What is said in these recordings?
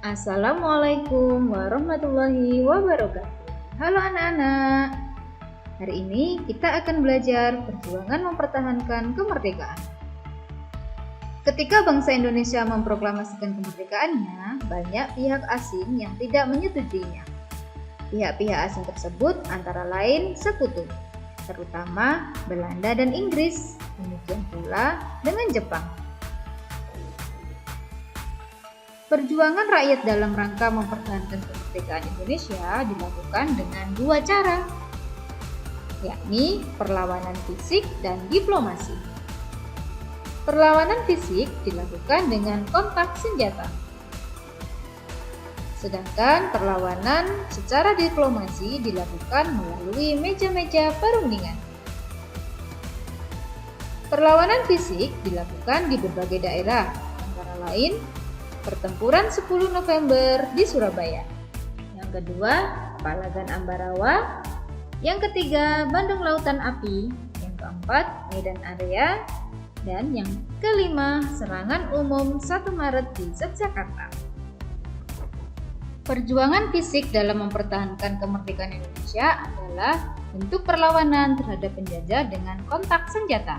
Assalamualaikum warahmatullahi wabarakatuh. Halo anak-anak. Hari ini kita akan belajar perjuangan mempertahankan kemerdekaan. Ketika bangsa Indonesia memproklamasikan kemerdekaannya, banyak pihak asing yang tidak menyetujuinya. Pihak-pihak asing tersebut antara lain sekutu, terutama Belanda dan Inggris, demikian pula dengan Jepang. Perjuangan rakyat dalam rangka mempertahankan kemerdekaan Indonesia dilakukan dengan dua cara, yakni perlawanan fisik dan diplomasi. Perlawanan fisik dilakukan dengan kontak senjata, sedangkan perlawanan secara diplomasi dilakukan melalui meja-meja perundingan. Perlawanan fisik dilakukan di berbagai daerah, antara lain Pertempuran 10 November di Surabaya. Yang kedua, Palagan Ambarawa. Yang ketiga, Bandung Lautan Api. Yang keempat, Medan Area. Dan yang kelima, serangan umum 1 Maret di Yogyakarta. Perjuangan fisik dalam mempertahankan kemerdekaan Indonesia adalah bentuk perlawanan terhadap penjajah dengan kontak senjata.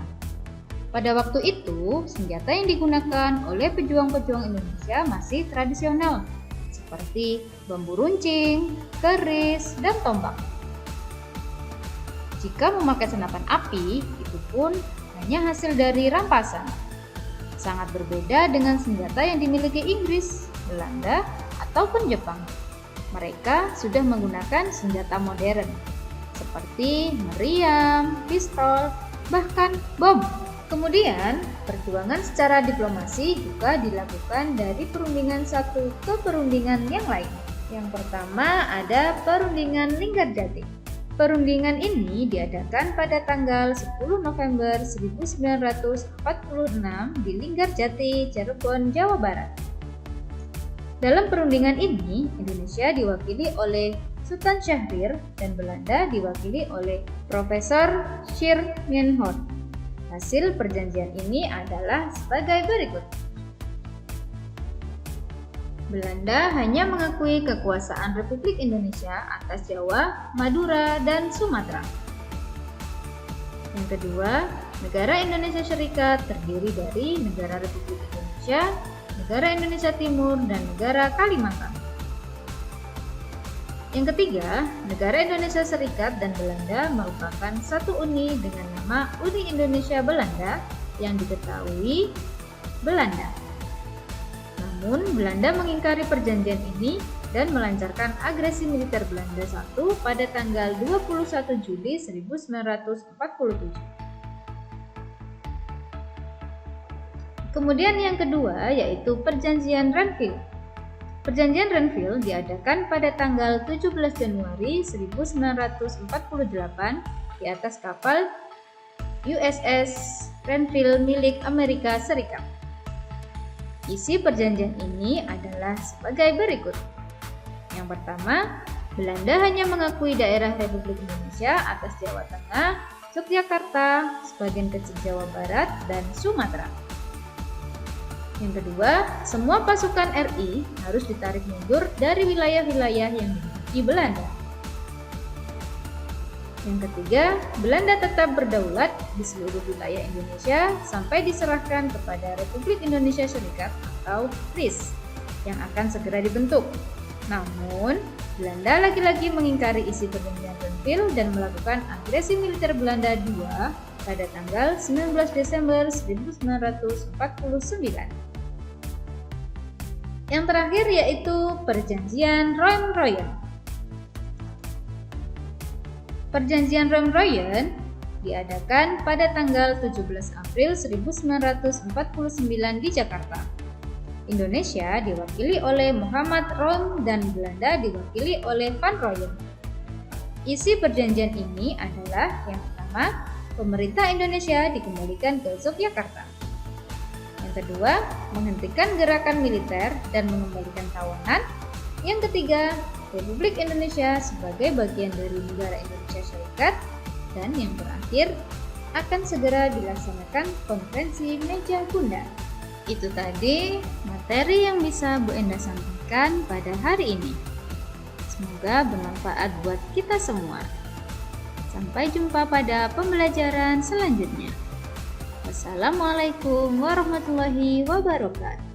Pada waktu itu, senjata yang digunakan oleh pejuang-pejuang Indonesia masih tradisional, seperti bambu runcing, keris, dan tombak. Jika memakai senapan api, itu pun hanya hasil dari rampasan. Sangat berbeda dengan senjata yang dimiliki Inggris, Belanda, ataupun Jepang. Mereka sudah menggunakan senjata modern, seperti meriam, pistol, bahkan bom. Kemudian, perjuangan secara diplomasi juga dilakukan dari perundingan satu ke perundingan yang lain. Yang pertama ada perundingan Linggarjati. Perundingan ini diadakan pada tanggal 10 November 1946 di Linggarjati, Cirebon, Jawa Barat. Dalam perundingan ini, Indonesia diwakili oleh Sultan Syahrir dan Belanda diwakili oleh Profesor Schirmeenhorst. Hasil perjanjian ini adalah sebagai berikut. Belanda hanya mengakui kekuasaan Republik Indonesia atas Jawa, Madura, dan Sumatera. Yang kedua, negara Indonesia Serikat terdiri dari negara Republik Indonesia, negara Indonesia Timur, dan negara Kalimantan. Yang ketiga, negara Indonesia Serikat dan Belanda merupakan satu uni dengan nama Uni Indonesia Belanda yang diketahui Belanda. Namun, Belanda mengingkari perjanjian ini dan melancarkan agresi militer Belanda I pada tanggal 21 Juli 1947. Kemudian yang kedua yaitu Perjanjian Renville. Perjanjian Renville diadakan pada tanggal 17 Januari 1948 di atas kapal USS Renville milik Amerika Serikat. Isi perjanjian ini adalah sebagai berikut. Yang pertama, Belanda hanya mengakui daerah Republik Indonesia atas Jawa Tengah, Yogyakarta, sebagian kecil Jawa Barat, dan Sumatera. Yang kedua, semua pasukan RI harus ditarik mundur dari wilayah-wilayah yang dimiliki Belanda. Yang ketiga, Belanda tetap berdaulat di seluruh wilayah Indonesia sampai diserahkan kepada Republik Indonesia Serikat atau RIS yang akan segera dibentuk. Namun, Belanda lagi-lagi mengingkari isi perjanjian Renville dan melakukan agresi militer Belanda II pada tanggal 19 Desember 1949. Yang terakhir yaitu Perjanjian Royan-Royan. Perjanjian Royan-Royan diadakan pada tanggal 17 April 1949 di Jakarta. Indonesia diwakili oleh Muhammad Rom dan Belanda diwakili oleh Van Royen. Isi perjanjian ini adalah yang pertama, pemerintah Indonesia dikembalikan ke Yogyakarta. Yang kedua, menghentikan gerakan militer dan mengembalikan tawanan. Yang ketiga, Republik Indonesia sebagai bagian dari negara Indonesia Serikat. Dan yang terakhir, akan segera dilaksanakan konferensi meja bundar. Itu tadi materi yang bisa Bu Enda sampaikan pada hari ini. Semoga bermanfaat buat kita semua. Sampai jumpa pada pembelajaran selanjutnya. Wassalamualaikum warahmatullahi wabarakatuh.